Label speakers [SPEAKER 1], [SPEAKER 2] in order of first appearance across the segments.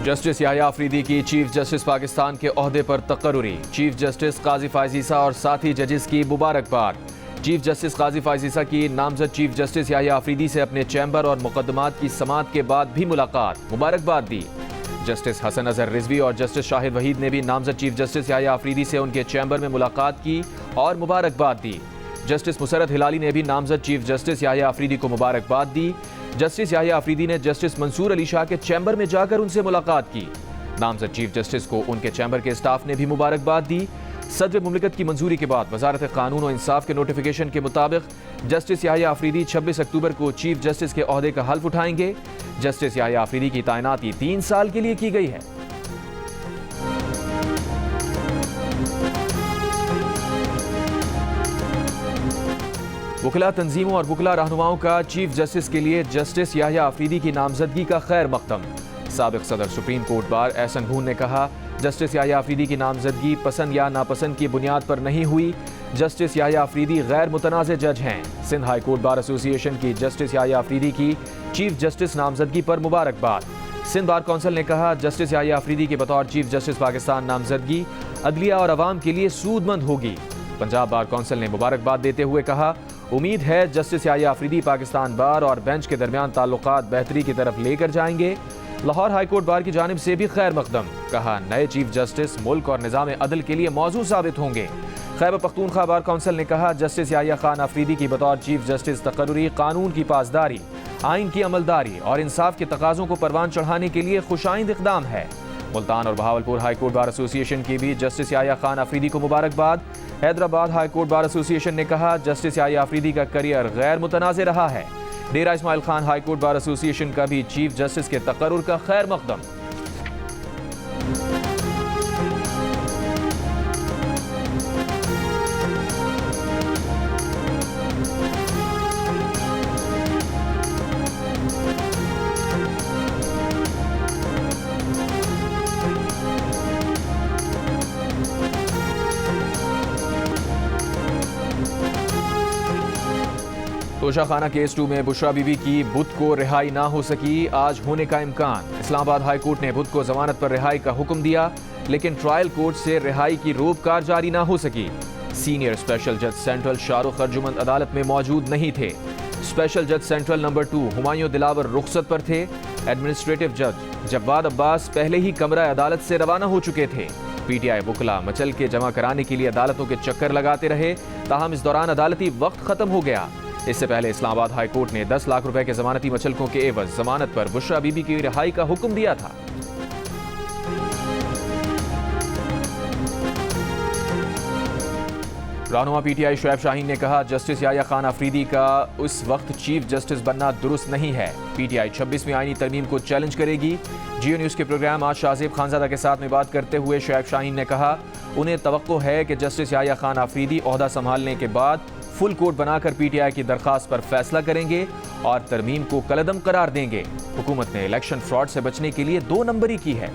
[SPEAKER 1] Justice Yahya Afridi की chief justice Pakistan के ओहदे पर तकर्रुरी। चीफ जस्टिस काजी फायजीसा और साथी जजेस की मुबारकबाद। चीफ जस्टिस काजी फायजीसा की नामजद चीफ जस्टिस याह्या अफरीदी से अपने चैम्बर और मुकदमात की समाअत के बाद भी मुलाकात, मुबारकबाद दी। जस्टिस हसन अजहर रिजवी और जस्टिस शाहिद वहीद ने भी नामजद चीफ जस्टिस याह्या अफरीदी से उनके चैम्बर में मुलाकात की और मुबारकबाद दी। जस्टिस मुसरत हिलाली ने भी नामजद चीफ जस्टिस याह्या अफरीदी को मुबारकबाद दी। जस्टिस याह्या अफरीदी ने जस्टिस मंसूर अली शाह के चैम्बर में जाकर उनसे मुलाकात की। नामजद चीफ जस्टिस को उनके चैम्बर के स्टाफ ने भी मुबारकबाद दी। सदर मुमलिकत की मंजूरी के बाद वजारत कानून और इंसाफ के नोटिफिकेशन के मुताबिक जस्टिस याह्या अफरीदी 26 अक्टूबर को चीफ जस्टिस के ओहदे का हल्फ उठाएंगे। जस्टिस याह्या अफरीदी की तैनाती 3 साल के लिए की गई है। वकला तंजीमों और वकला रहनुमाओं का चीफ जस्टिस के लिए जस्टिस याह्या अफरीदी की नामजदगी का खैर मकदम। साबिक सदर सुप्रीम कोर्ट बार एहसन भून ने कहा, जस्टिस याह्या अफरीदी की नामजदगी पसंद या नापसंद की बुनियाद पर नहीं हुई। जस्टिस याह्या अफरीदी गैर मुतनाज़ जज हैं। Sindh high court bar association की जस्टिस याह्या अफरीदी की चीफ जस्टिस नामजदगी पर मुबारकबाद। सिंध बार कौंसिल ने कहा, जस्टिस याह्या अफरीदी के बतौर चीफ जस्टिस पाकिस्तान नामजदगी अदलिया और अवाम के लिए सूदमंद होगी। पंजाब बार कौंसिल ने मुबारकबाद देते हुए कहा, उम्मीद है जस्टिस याह्या अफरीदी पाकिस्तान बार और बेंच के दरमियान ताल्लुकात बेहतरी की तरफ लेकर जाएंगे। लाहौर हाई कोर्ट बार की जानिब से भी खैर मकदम। कहा, नए चीफ जस्टिस मुल्क और निज़ाम अदल के लिए मौजू साबित होंगे। खैबर पख्तूनख्वा बार कौंसिल ने कहा, जस्टिस याह्या खान अफरीदी की बतौर चीफ जस्टिस तकर्रुरी कानून की पासदारी, आइन की अमलदारी और इंसाफ के तकाज़ों को परवान चढ़ाने के लिए खुशाइंद इक़दाम है। मुल्तान और Bahawalpur high court bar association की भी जस्टिस याह्या खान अफरीदी को मुबारकबाद। Hyderabad high court bar association ने कहा, जस्टिस याह्या अफरीदी का करियर गैर मुतनाज़ रहा है। Dera Ismail Khan high court bar association का भी चीफ जस्टिस के तकर्रुर का खैर मकदम। तोशाखाना केस 2 में बुशरा बीबी की बुध को रिहाई ना हो सकी, आज होने का इम्कान। इस्लामाबाद हाई कोर्ट ने बुध को जमानत पर रिहाई का हुक्म दिया, लेकिन ट्रायल कोर्ट से रिहाई की रोककार जारी ना हो सकी। सीनियर स्पेशल जज सेंट्रल शाहरुख अर्जुमंद अदालत में मौजूद नहीं थे। स्पेशल जज सेंट्रल नंबर 2 हुमायूं दिलावर रुखसत पर थे। एडमिनिस्ट्रेटिव जज जवाद अब्बास पहले ही कमरा अदालत से रवाना हो चुके थे। पीटीआई वकला मचल के जमा कराने के लिए अदालतों के चक्कर लगाते रहे, ताहम इस दौरान अदालती वक्त खत्म हो गया। इससे पहले इस्लामाबाद हाई कोर्ट ने 10 लाख रुपए के जमानती मचलकों के एवज जमानत पर बुशरा बीबी की रिहाई का हुक्म दिया था। रहनुमा पीटीआई शुएब शाहीन ने कहा, जस्टिस याह्या खान अफरीदी का उस वक्त चीफ जस्टिस बनना दुरुस्त नहीं है। पीटीआई 26वीं आईनी तरमीम को चैलेंज करेगी। जियो न्यूज़ के प्रोग्राम आज शाहजेब खानजादा के साथ में बात करते हुए शुएब शाहीन ने कहा, उन्हें तवक्को है कि जस्टिस याह्या खान अफरीदी ओहदा संभालने के बाद फुल कोर्ट बनाकर पीटीआई की दरखास्त पर फैसला करेंगे और तरमीम को कलअदम करार देंगे। हुकूमत ने इलेक्शन फ्रॉड से बचने के लिए 2 नंबरी की है।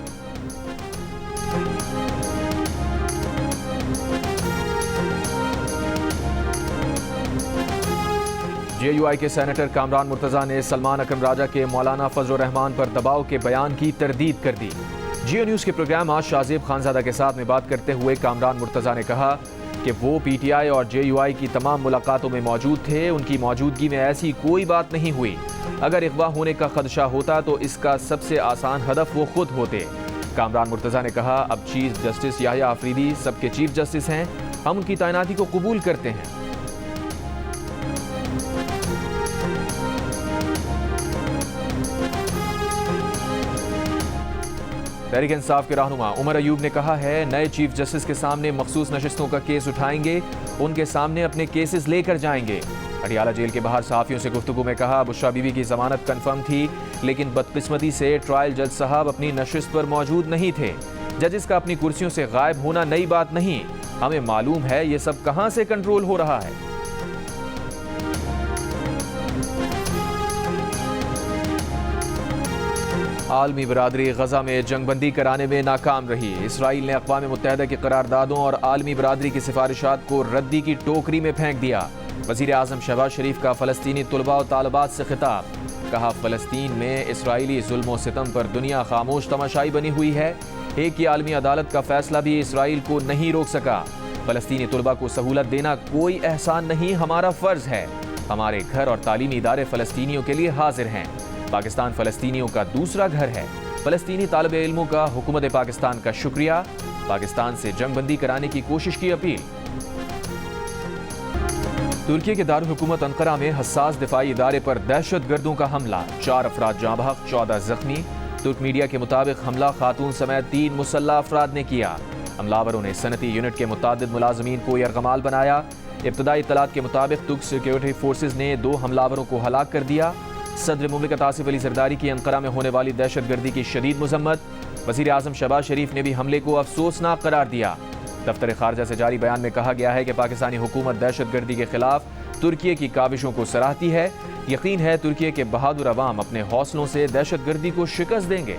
[SPEAKER 1] जेयूआई के सेनेटर कामरान मुर्तजा ने सलमान अकरम राजा के मौलाना फजल रहमान पर दबाव के बयान की तरदीद कर दी। जियो न्यूज़ के प्रोग्राम आज शाहजेब खानजादा के साथ में बात करते हुए कामरान मुर्तजा ने कहा कि वो पीटीआई और जेयूआई की तमाम मुलाकातों में मौजूद थे। उनकी मौजूदगी में ऐसी कोई बात नहीं हुई। अगर अगवा होने का खदशा होता तो इसका सबसे आसान हदफ वो खुद होते। कामरान मुर्तजा ने कहा, अब चीफ जस्टिस याह्या अफरीदी सबके चीफ जस्टिस हैं, हम उनकी तैनाती को कबूल करते हैं। तहरीक इंसाफ के रहनुमा उमर अयूब ने कहा है, नए चीफ जस्टिस के सामने मखसूस नशिस्तों का केस उठाएंगे, उनके सामने अपने केसेस लेकर जाएंगे। अडियाला जेल के बाहर सहाफियों से गुफ्तगू में कहा, बुशरा बीबी की जमानत कन्फर्म थी, लेकिन बदकिस्मती से ट्रायल जज साहब अपनी नशिस्त पर मौजूद नहीं थे। जजेस का अपनी कुर्सियों से गायब होना नई बात नहीं, हमें मालूम है ये सब कहां से कंट्रोल हो रहा है। आलमी बरादरी गजा में जंगबंदी कराने में नाकाम रही। इसराइल ने अक़वाम मुत्तहिदा की करारदादों और आलमी बरादरी की सिफारिशात को रद्दी की टोकरी में फेंक दिया। वज़ीर आज़म शहबाज शरीफ का फ़लस्तीनी तुलबा और तालिबात से खिताब, कहा, फ़लस्तीन में इसराइली जुल्म सितम पर दुनिया खामोश तमाशाई बनी हुई है। एक की आलमी अदालत का फैसला भी इसराइल को नहीं रोक सका। फ़लस्तीनी तुलबा को सहूलत देना कोई एहसान नहीं, हमारा फ़र्ज है। हमारे घर और तालीमी इदारे फ़लस्तीनियों के लिए हाजिर हैं। पाकिस्तान फ़लस्तीनियों का दूसरा घर है। फ़लस्तीनी तालिब इल्मों का हुकूमत पाकिस्तान का शुक्रिया। पाकिस्तान से जंगबंदी कराने की कोशिश की अपील। तुर्की के दारुल हुकूमत अंकारा में हसास दिफाई इदारे पर दहशतगर्दों का हमला, 4 अफराद जाँ बहक, 14 जख्मी। तुर्क मीडिया के मुताबिक हमला खातून समेत 3 मुसल्लह अफराद ने किया। हमलावरों ने सनती यूनिट के मुतादिद मुलाजमीन को यरगमाल बनाया। इब्तदाई इत्तलात के मुताबिक तुर्क सिक्योरिटी फोर्सेज ने 2 हमलावरों को हलाक कर दिया। सदर मुमलिकत आसिफ अली जरदारी की अंकारा में होने वाली दहशतगर्दी की शदीद मजम्मत। वज़ीर आज़म शहबाज शरीफ ने भी हमले को अफसोसनाक करार दिया। दफ्तर खारजा से जारी बयान में कहा गया है कि पाकिस्तानी हुकूमत दहशतगर्दी के खिलाफ तुर्की की काविशों को सराहती है। यकीन है तुर्की के बहादुर अवाम अपने हौसलों से दहशतगर्दी को शिकस्त देंगे।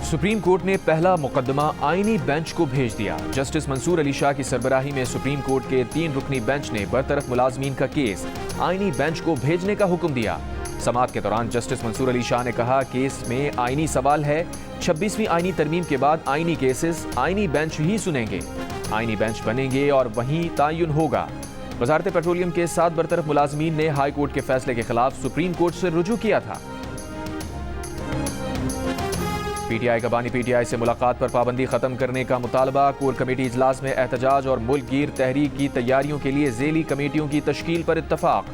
[SPEAKER 1] सुप्रीम कोर्ट ने पहला मुकदमा आईनी बेंच को भेज दिया। जस्टिस मंसूर अली शाह की सरबराही में सुप्रीम कोर्ट के 3 रुकनी बेंच ने बरतरफ मुलाजमीन का केस आईनी बेंच को भेजने का हुक्म दिया। समाअत के दौरान जस्टिस मंसूर अली शाह ने कहा, केस में आईनी सवाल है। 26वीं आईनी तरमीम के बाद आईनी केसेस आईनी बेंच ही सुनेंगे। आईनी बेंच बनेंगे और वहीं तायुन होगा। वजारत पेट्रोलियम के 7 बरतरफ मुलाजमीन ने हाई कोर्ट के फैसले के खिलाफ सुप्रीम कोर्ट से रुजू किया था। पीटीआई का बानी पीटीआई से मुलाकात पर पाबंदी खत्म करने का मुतालबा। कोर कमेटी इजलास में एहतजाज और मुल्क गिर तहरीक की तैयारियों के लिए झेली कमेटियों की तश्कील पर इत्तफाक।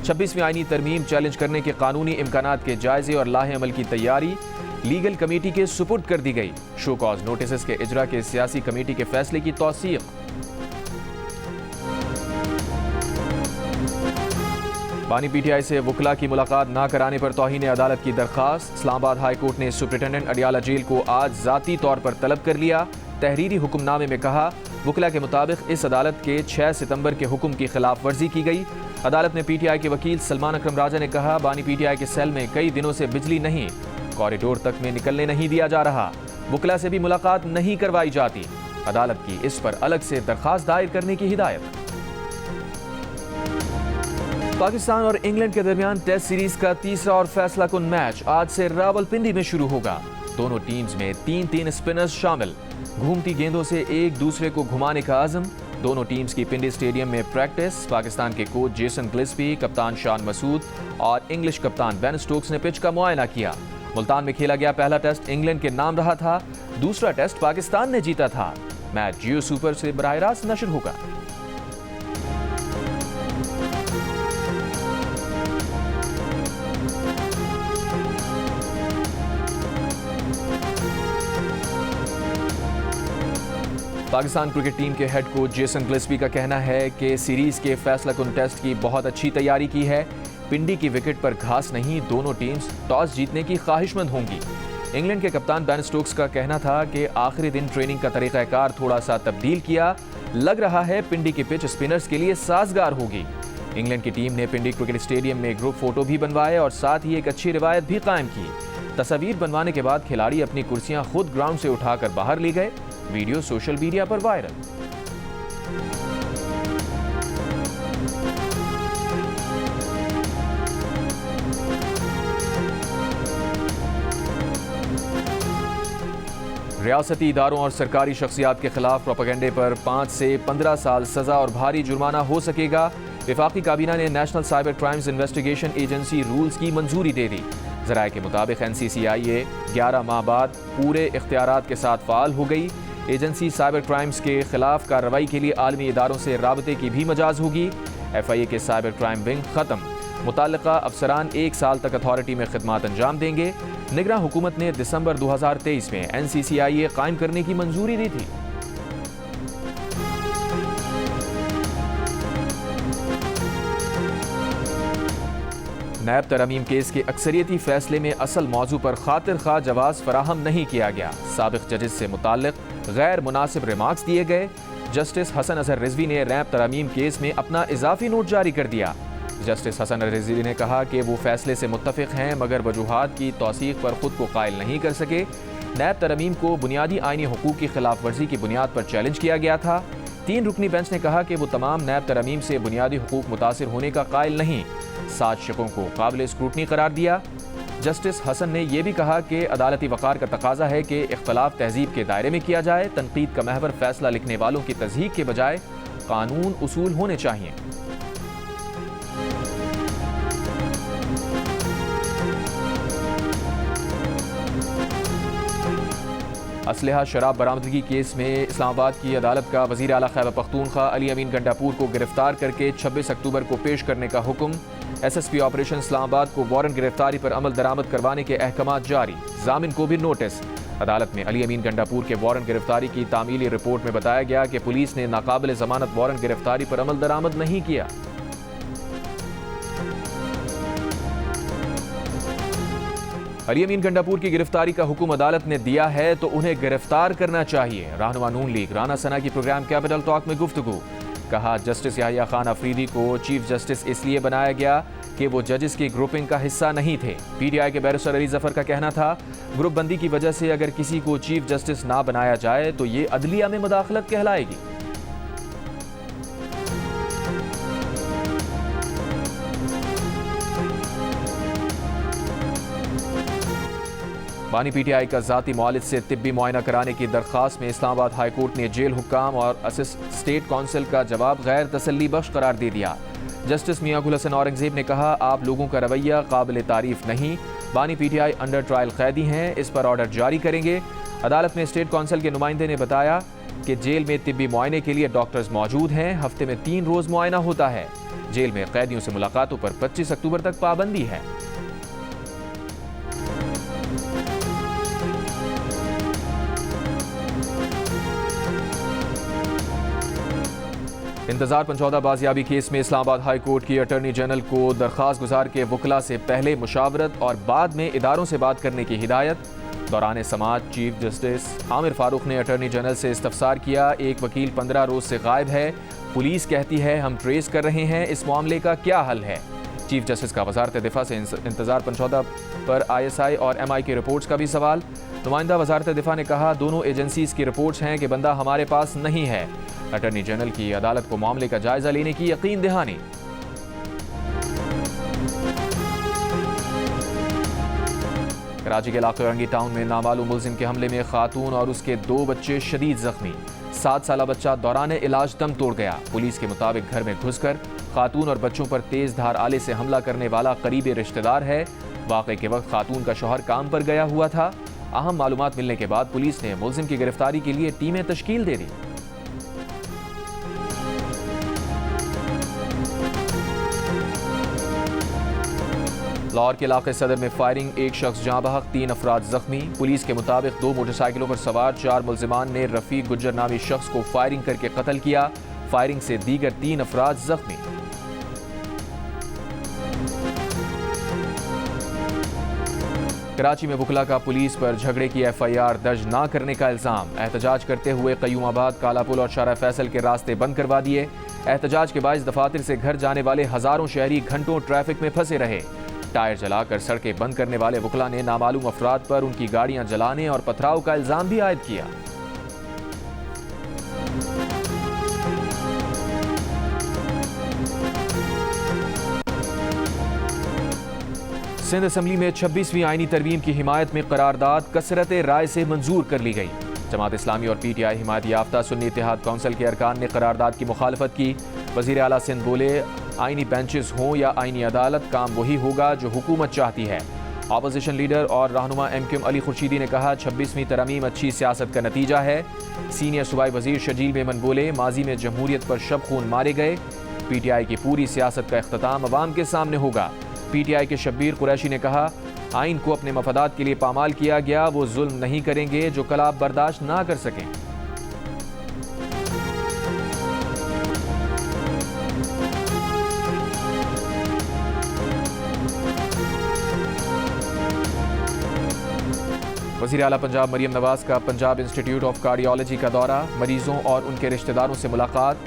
[SPEAKER 1] 26वीं आईनी तरमीम चैलेंज करने के कानूनी इम्कानात के जायजे और लाहे अमल की तैयारी लीगल कमेटी के सुपुर्द कर दी गई। शो कॉज नोटिस के इजरा के सियासी कमेटी के फैसले की तौसीक। बानी पीटीआई से वकला की मुलाकात न कराने पर तौहीन अदालत की दरखास्त। इस्लामाबाद हाई कोर्ट ने सुप्रिटेंडेंट अडियाला जेल को आज जाती तौर पर तलब कर लिया। तहरीरी हुक्मनामे में कहा, वकला के मुताबिक इस अदालत के 6 सितंबर के हुक्म की खिलाफ वर्जी की गई। अदालत में पीटीआई के वकील सलमान अकरम राजा ने कहा, बानी पीटीआई के सेल में कई दिनों से बिजली नहीं, कॉरिडोर तक में निकलने नहीं दिया जा रहा, वकला से भी मुलाकात नहीं करवाई जाती। अदालत की इस पर अलग से दरखास्त दायर करने की हिदायत। पाकिस्तान और इंग्लैंड के दरमियान टेस्ट सीरीज का तीसरा और फैसला कुन मैच आज से रावलपिंडी में शुरू होगा। दोनों टीम्स में 3-3 स्पिनर्स शामिल। घूमती गेंदों से एक दूसरे को घुमाने का आज़म। दोनों टीम्स की पिंडी स्टेडियम में प्रैक्टिस। पाकिस्तान के कोच जेसन गिल्स्पी, कप्तान शान मसूद और इंग्लिश कप्तान बेन स्टोक्स ने पिच का मुआयना किया। मुल्तान में खेला गया पहला टेस्ट इंग्लैंड के नाम रहा था। दूसरा टेस्ट पाकिस्तान ने जीता था। मैच जियो सुपर से बराह रास्त नशर होगा। पाकिस्तान क्रिकेट टीम के हेड कोच जेसन गिल्स्पी का कहना है कि सीरीज के फैसला कुन टेस्ट की बहुत अच्छी तैयारी की है। पिंडी की विकेट पर घास नहीं, दोनों टीम्स टॉस जीतने की ख्वाहिशमंद होंगी। इंग्लैंड के कप्तान बेन स्टोक्स का कहना था कि आखिरी दिन ट्रेनिंग का तरीक़ाकार थोड़ा सा तब्दील किया। लग रहा है पिंडी की पिच स्पिनर्स के लिए साजगार होगी। इंग्लैंड की टीम ने पिंडी क्रिकेट स्टेडियम में ग्रुप फोटो भी बनवाए और साथ ही एक अच्छी रिवायत भी कायम की। तस्वीर बनवाने के बाद खिलाड़ी अपनी कुर्सियां खुद ग्राउंड से उठाकर बाहर ले गए। वीडियो सोशल मीडिया पर वायरल। रियासती इदारों और सरकारी शख्सियात के खिलाफ प्रोपेगेंडे पर 5 से 15 साल सजा और भारी जुर्माना हो सकेगा। वफाकी काबीना ने national cyber crimes investigation agency rules की मंजूरी दे दी। ज़राए के मुताबिक NCCIA 11 माह बाद पूरे इख्तियारात के साथ फाल हो गई। एजेंसी साइबर क्राइम्स के खिलाफ कार्रवाई के लिए आलमी इदारों से राबते की भी मजाज होगी। FIA के साइबर क्राइम विंग खत्म। मुताल्लिका अफसरान 1 साल तक अथॉरिटी में खिदमात अंजाम देंगे। निगरां हुकूमत ने दिसंबर 2023 में NCCIA कायम करने की मंजूरी दी थी। नैब तरमीम केस के अक्सरियती फैसले में असल मौजू पर खातिर खा जवाब फराहम नहीं किया गया। साबिक जजेस से मुताल्लिक गैर मुनासिब रिमार्क्स दिए गए। जस्टिस हसन अजहर रिजवी ने नैब तरमीम केस में अपना इजाफी नोट जारी कर दिया। जस्टिस हसन रिजवी ने कहा कि वो फैसले से मुत्तफिक हैं मगर वजूहात की तौसीक पर खुद को कायल नहीं कर सके। नैब तरमीम को बुनियादी आईनी हुकूक की खिलाफ वर्जी की बुनियाद पर चैलेंज किया गया था। 3 रुकनी बेंच ने कहा कि वो तमाम नैब तरमीम से बुनियादी हुकूक मुतासिर होने का कायल नहीं। 7 शिकों को काबिल स्क्रूटनी करार दिया। जस्टिस हसन ने यह भी कहा कि अदालती वक़ार का तकाजा है कि इख्तलाफ तहजीब के दायरे में किया जाए। तनकीद का महवर फैसला लिखने वालों की तज़हीक के बजाय कानून उसूल होने चाहिए। असलहा शराब बरामदगी केस में इस्लामाबाद की अदालत का वज़ीर आला खैबर पख्तूनख्वा अली अमीन गंडापुर को गिरफ्तार करके 26 अक्टूबर को पेश करने का हुक्म। SSP ऑपरेशन इस्लामाबाद को वारंट गिरफ्तारी पर अमल दरामद करवाने के अहकामात जारी। जामिन को भी नोटिस। अदालत में अली अमीन गंडापुर के वारंट गिरफ्तारी की तामीली रिपोर्ट में बताया गया कि पुलिस ने नाकाबिल जमानत वारंट गिरफ्तारी पर अमल दरामद नहीं किया। अली अमीन गंडापुर की गिरफ्तारी का हुक्म अदालत ने दिया है तो उन्हें गिरफ्तार करना चाहिए। रहनुमा नून लीग राना सना की प्रोग्राम कैपिटल टॉक में गुफ्तगू। कहा, जस्टिस याहिया खान अफरीदी को चीफ जस्टिस इसलिए बनाया गया कि वो जजेस की ग्रुपिंग का हिस्सा नहीं थे। PTI के बैरिस्टर अली जफर का कहना था, ग्रुप बंदी की वजह से अगर किसी को चीफ जस्टिस ना बनाया जाए तो ये अदलिया में मुदाखलत कहलाएगी। बानी PTI का ज़ाती मुआलिज से तिब्बी मुआयना कराने की दरख्वास्त में इस्लामाबाद हाई कोर्ट ने जेल हुक्काम और स्टेट काउंसिल का जवाब गैर तसल्ली बख्श करार दे दिया। जस्टिस मियां गुल हसन औरंगजेब ने कहा, आप लोगों का रवैया काबिल तारीफ नहीं। बानी PTI अंडर ट्रायल कैदी हैं, इस पर ऑर्डर जारी करेंगे। अदालत में स्टेट काउंसिल के नुमाइंदे ने बताया कि जेल में तिब्बी मुआयने के लिए डॉक्टर्स मौजूद हैं। हफ्ते में 3 रोज़ मुआयना होता है। जेल में कैदियों से मुलाकातों पर 25 अक्टूबर तक पाबंदी है। इंतजार पंचौदा बाजियाबी केस में इस्लामाबाद हाई कोर्ट की अटॉर्नी जनरल को दरख्वास्त गुजार के वकला से पहले मुशावरत और बाद में इदारों से बात करने की हिदायत। दौरान समाअत चीफ जस्टिस आमिर फारूक ने अटॉर्नी जनरल से इस्तफसार किया। एक वकील 15 रोज से गायब है। पुलिस कहती है हम ट्रेस कर रहे हैं, इस मामले का क्या हल है। चीफ जस्टिस का वजारत दिफा से इंतजार पंचौदा पर ISI और MI की रिपोर्ट्स का भी सवाल। नुमाइंदा वजारत दिफा ने कहा, दोनों एजेंसीज की रिपोर्ट्स हैं कि बंदा हमारे पास नहीं है। अटॉर्नी जनरल की अदालत को मामले का जायजा लेने की यकीन दहानी। कराची के इलाके रंगी टाउन में नामालूम मुलजिम के हमले में खातून और उसके 2 बच्चे शदीद जख्मी। 7 साला बच्चा दौरान इलाज दम तोड़ गया। पुलिस के मुताबिक घर में घुसकर खातून और बच्चों पर तेज धार आले से हमला करने वाला करीबी रिश्तेदार है। वाक़े के वक्त खातून का शौहर काम पर गया हुआ था। अहम मालूमात मिलने के बाद पुलिस ने मुलजिम की गिरफ्तारी के लिए टीमें तश्कील दे दी। लाहौर के इलाके सदर में फायरिंग, 1 शख्स जहाँ बहक, 3 अफराद जख्मी। पुलिस के मुताबिक 2 मोटरसाइकिलों पर सवार 4 मुल्जिमान ने रफीक गुज्जर नामी शख्स को फायरिंग करके कत्ल किया। फायरिंग से दीगर 3 अफराद जख्मी। कराची में वकला का पुलिस पर झगड़े की FIR दर्ज न करने का इल्जाम। एहतजाज करते हुए कयूमाबाद, कालापुल और शारा फैसल के रास्ते बंद करवा दिए। एहतजाज के बायस दफातर से घर जाने वाले हजारों शहरी घंटों ट्रैफिक में फंसे रहे। टायर जलाकर सड़कें बंद करने वाले वकला ने नामालूम अफराद पर उनकी गाड़ियां जलाने और पथराव का इल्जाम भी आयद किया। सिंध असम्बली में 26वीं आईनी तरमीम की हिमायत में करारदाद कसरत राय से मंजूर कर ली गई। जमात इस्लामी और PTI हिमायत याफ्ता सुन्नी इत्तेहाद काउंसिल के अरकान ने करारदाद की मुखालफत की। वज़ीर आला सिंध बोले, आईनी बेंचेस हों या आईनी अदालत, काम वही होगा जो हुकूमत चाहती है। अपोजिशन लीडर और रहनुमा MQM अली खुर्शीदी ने कहा, 26वीं तरमीम अच्छी सियासत का नतीजा है। सीनियर सूबाई वजीर शजील मेमन बोले, माजी में जमहूरियत पर शब खून मारे गए। PTI की पूरी सियासत का इख्तिताम अवाम के सामने होगा। PTI के शब्बीर कुरैशी ने कहा, आइन को अपने मफादात के लिए पामाल किया गया, वो जुल्म नहीं करेंगे जो कल आप बर्दाश्त ना कर सकें। वज़ीर आला पंजाब मरियम नवाज का पंजाब इंस्टीट्यूट ऑफ कार्डियोलॉजी का दौरा। मरीजों और उनके रिश्तेदारों से मुलाकात।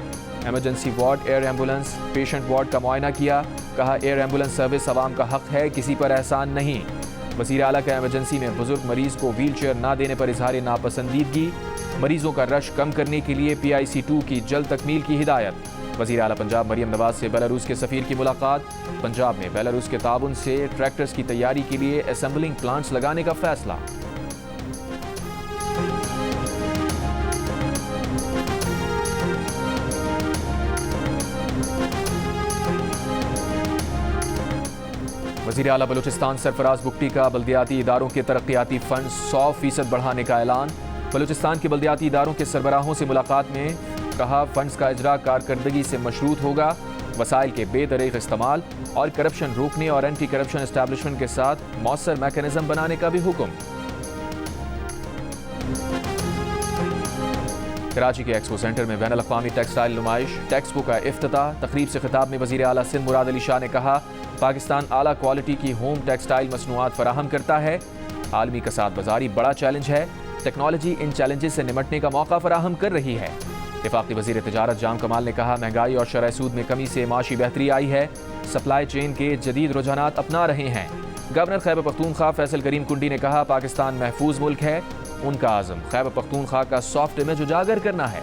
[SPEAKER 1] Emergency ward, air ambulance, patient ward का मुआयना किया। कहा, एयर एम्बुलेंस सर्विस अवाम का हक है, किसी पर एहसान नहीं। वज़ीर आला का इमरजेंसी में बुजुर्ग मरीज को व्हील चेयर न देने पर इजहार नापसंदीदगी। मरीजों का रश कम करने के लिए PIC2 की जल्द तकमील की हिदायत। वज़ीर आला पंजाब मरियम नवाज से बेलारूस के सफ़ीर की मुलाकात। पंजाब में बेलारूस के ताउन से ट्रैक्टर्स की तैयारी के लिए असेंबलिंग प्लांट्स लगाने का फैसला। वज़ीर आला बलूचिस्तान सरफराज बुगटी का बल्दियाती इदारों के तरक्याती फंड 100% बढ़ाने का ऐलान। बलूचिस्तान के बल्दियाती इदारों के सरबराहों से मुलाकात में कहा, फंड्स का इजरा कारकर्दगी से मशरूत होगा। वसाइल के बेदरीग इस्तेमाल और करप्शन रोकने और एंटी करप्शन एस्टैब्लिशमेंट के साथ मौसर मैकेनिज्म बनाने का भी हुक्म। कराची के एक्सपो सेंटर में बैनुल अक़वामी टेक्सटाइल नुमाइश, टेक्सपो का इफ्तिताह। तकरीब से खिताब में वज़ीर आला सिंध मुराद अली शाह ने कहा, पाकिस्तान आला क्वालिटी की होम टेक्सटाइल मसनूआत फराहम करता है। आलमी कसाद बाजारी बड़ा चैलेंज है। टेक्नोलॉजी इन चैलेंजेस से निमटने का मौका फराहम कर रही है। वफाकी वज़ीर तिजारत जाम कमाल ने कहा, महंगाई और शरह सूद में कमी से माशी बेहतरी आई है। सप्लाई चेन के जदीद रुझानात अपना रहे हैं। गवर्नर खैबर पख्तूनख्वा फैसल करीम कुंडी ने कहा, पाकिस्तान महफूज मुल्क है। उनका आज़म खैबर पख्तूनख्वा का सॉफ्ट इमेज उजागर करना है।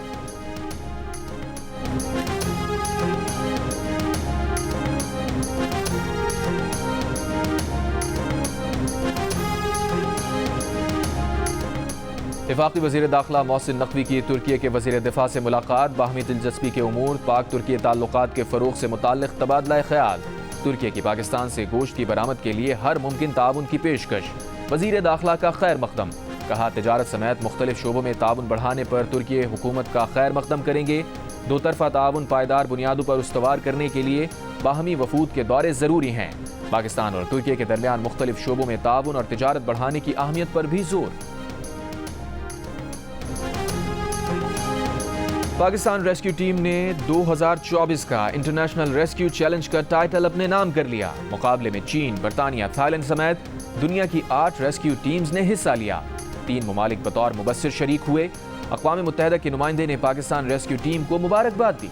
[SPEAKER 1] वफाकी वज़ीर दाखिला मोहसिन नकवी की तुर्की के वज़ीर दिफा से मुलाकात। बाहमी दिलचस्पी के उमूर, पाक तुर्की ताल्लुकात के फ़रोग़ से मुताल्लिक़ तबादला ख्याल। तुर्की की पाकिस्तान से गोश्त की बरामद के लिए हर मुमकिन ताउन की पेशकश। वज़ीर दाखिला का खैर मकदम। कहा, तिजारत समेत मुख्तलिफ शोबों में ताउन बढ़ाने पर तुर्की हुकूमत का खैर मकदम करेंगे। दो तरफ़ा ताउन पायदार बुनियादों पर उस्तवार करने के लिए बाहमी वफूद के दौरे ज़रूरी हैं। पाकिस्तान और तुर्की के दरमियान मुख्तलिफ शोबों में ताउन और तिजारत बढ़ाने की अहमियत पर भी जोर। पाकिस्तान रेस्क्यू टीम ने 2024 का इंटरनेशनल रेस्क्यू चैलेंज का टाइटल अपने नाम कर लिया। मुकाबले में चीन, बरतानिया, थाईलैंड समेत दुनिया की 8 रेस्क्यू टीम्स ने हिस्सा लिया। 3 ममालिक बतौर मुबस्सिर शरीक हुए। अक़वाम मुत्तहिदा के नुमाइंदे ने पाकिस्तान रेस्क्यू टीम को मुबारकबाद दी।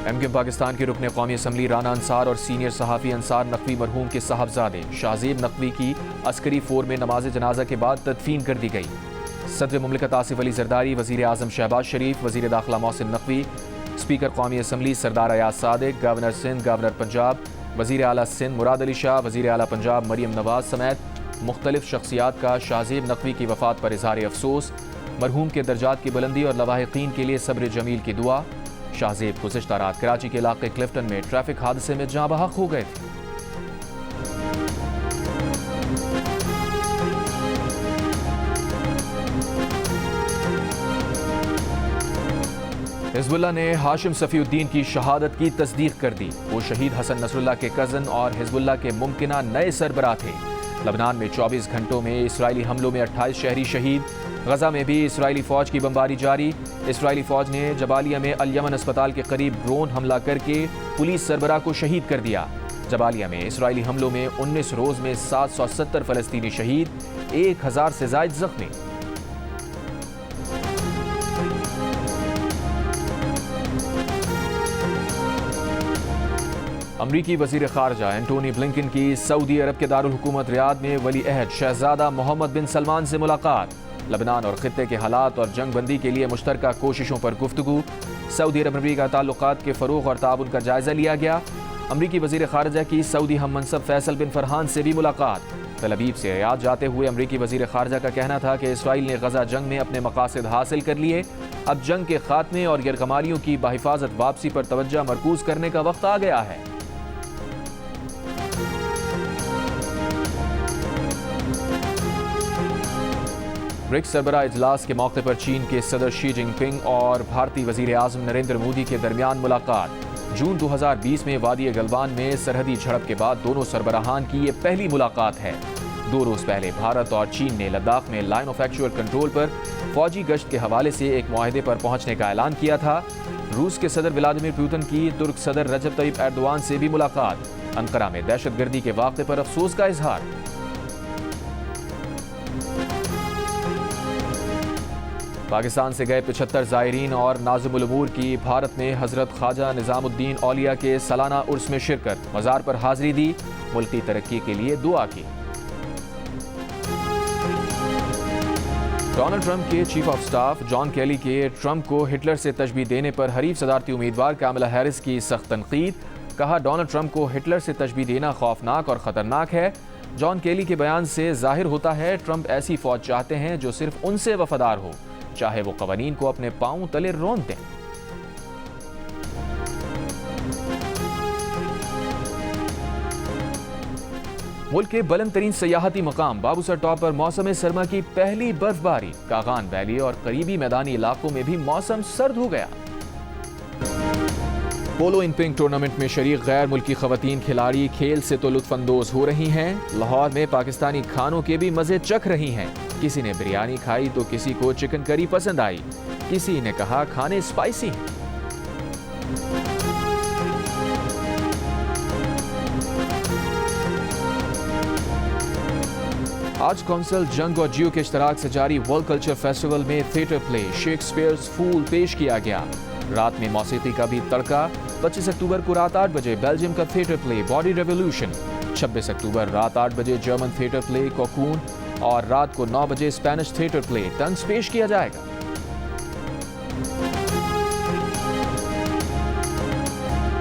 [SPEAKER 1] MKM पाकिस्तान के रुकने कौमी असम्बली राना अंसार और सीनियर सहाफ़ी अंसार नकवी मरहूम के साहबजादे शाहजेब नकवी की अस्करी फोर में नमाज जनाजा के बाद तदफीन कर दी गई। सदर मुमलिकत आसिफ अली जरदारी, वज़ीर आज़म शहबाज शरीफ, वज़ीर दाखिला मोहसिन नकवी, स्पीकर कौमी असम्बली सरदार अयाज सादिक, गवर्नर सिंध, गवर्नर पंजाब, वज़ीर आला सिंध मुराद अली शाह, वज़ीर आला पंजाब मरियम नवाज समेत मुख्तलिफ शख्सियात का शाहजेब नकवी की वफ़ात पर इज़हार अफसोस। मरहूम के दर्जात की बुलंदी और लवाहिकीन के लिए सब्र जमील की दुआ। शाहजेब गुज़िश्ता रात कराची के इलाके क्लिफ्टन में ट्रैफिक हादसे में जाँ बहक हो गए थे। हिज़्बुल्लाह ने हाशिम सफ़ीउद्दीन की शहादत की तस्दीक कर दी। वो शहीद हसन नसरुल्लाह के कज़न और हिज़्बुल्लाह के मुमकिना नए सरबराह थे। लबनान में 24 घंटों में इसराइली हमलों में 28 शहरी शहीद। गजा में भी इसराइली फ़ौज की बमबारी जारी। इसराइली फ़ौज ने जबालिया में अल यमन अस्पताल के करीब ड्रोन हमला करके पुलिस सरबराह को शहीद कर दिया। जबालिया में इसराइली हमलों में 19 रोज़ में 770 फ़लस्तीनी शहीद, 1000 से ज़ायद ज़ख्मी। अमरीकी वज़ीर ख़ारजा एंटोनी ब्लिंकन की सऊदी अरब के दारुल हुकूमत रियाद में वली अहद शहजादा मोहम्मद बिन सलमान से मुलाकात। लबनान और ख़ित्ते के हालात और जंग बंदी के लिए मुश्तरका कोशिशों पर गुफ्तगू। सऊदी अरब अमरीका ताल्लुकात के फ़रोग़ और ताउन का जायज़ा लिया गया। अमरीकी वज़ीर ख़ारजा की सऊदी हम मनसब फैसल बिन फरहान से भी मुलाकात। तल अवीव से रियाद जाते हुए अमरीकी वज़ीर ख़ारजा का कहना था कि इसराइल ने गजा जंग में अपने मकासद हासिल कर लिए। अब जंग के खात्मे और यरगमालियों की बाहिफाजत वापसी पर तवज्जो मरकूज़ करने का वक्त आ गया है। ब्रिक्स सरबराह इजलास के मौके पर चीन के सदर शी जिनपिंग और भारतीय वज़ीर आज़म नरेंद्र मोदी के दरमियान मुलाकात। जून 2020 में वादी गलवान में सरहदी झड़प के बाद दोनों सरबराहान की ये पहली मुलाकात है। 2 रोज़ पहले भारत और चीन ने लद्दाख में लाइन ऑफ एक्चुअल कंट्रोल पर फौजी गश्त के हवाले से एक मुआहदे पर पहुंचने का ऐलान किया था। रूस के सदर व्लादिमीर पुतिन की तुर्क सदर रजब तय्यिप एर्दोआन से भी मुलाकात। अंकारा में दहशतगर्दी के वाक़े पर अफसोस का इजहार। पाकिस्तान से गए 75 ज़ायरीन और नाज़िमुल उमूर की भारत में हज़रत ख्वाजा निज़ामुद्दीन औलिया के सालाना उर्स में शिरकत, मज़ार पर हाज़िरी दी, मुल्की तरक्की के लिए दुआ की। डोनाल्ड ट्रंप के चीफ ऑफ स्टाफ जॉन केली के ट्रंप को हिटलर से तशबीह देने पर हरीफ सदारती उम्मीदवार कामिला हैरिस की सख्त तनकीद। कहा, डोनाल्ड ट्रंप को हिटलर से तशबीह देना खौफनाक और ख़तरनाक है। जॉन केली के बयान से जाहिर होता है ट्रंप ऐसी फौज चाहते हैं जो सिर्फ उनसे वफादार हो, चाहे वो कवानीन को अपने पांव तले रौंद दें। मुल्क के बुलंद तरीन सयाहती मकाम बाबूसर टॉप पर मौसम सरमा की पहली बर्फबारी। कागान वैली और करीबी मैदानी इलाकों में भी मौसम सर्द हो गया। पोलो इन पिंक टूर्नामेंट में शरीक गैर मुल्की खवातीन खिलाड़ी खेल से तो लुत्फानंदोज हो रही हैं। लाहौर में पाकिस्तानी खानों के भी मजे चख रही हैं। किसी ने बिरयानी खाई तो किसी को चिकन करी पसंद आई, किसी ने कहा खाने स्पाइसी हैं। आज कौंसल जंग और जियो के इश्तराक से जारी वर्ल्ड कल्चर फेस्टिवल में थिएटर प्ले शेक्सपियर्स फूल पेश किया गया। रात में मौसीकी का भी तड़का। 25 अक्टूबर को रात 8 बजे बेल्जियम का थिएटर प्ले बॉडी रेवोल्यूशन, 26 अक्टूबर रात 8 बजे जर्मन थिएटर प्ले कोकून और रात को 9 बजे स्पेनिश थिएटर प्ले टंग्स पेश किया जाएगा।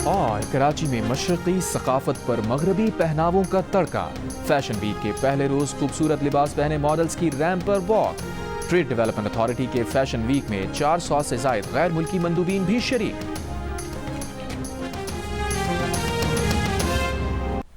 [SPEAKER 1] और कराची में मशरक़ी सकाफत पर मगरबी पहनावों का तड़का। फैशन वीक के पहले रोज खूबसूरत लिबास पहने मॉडल्स की रैंप पर वॉक। ट्रेड डेवलपमेंट अथॉरिटी के फैशन वीक में 400 से ज़ायद गैर मुल्की मंदूबीन भी शरीक।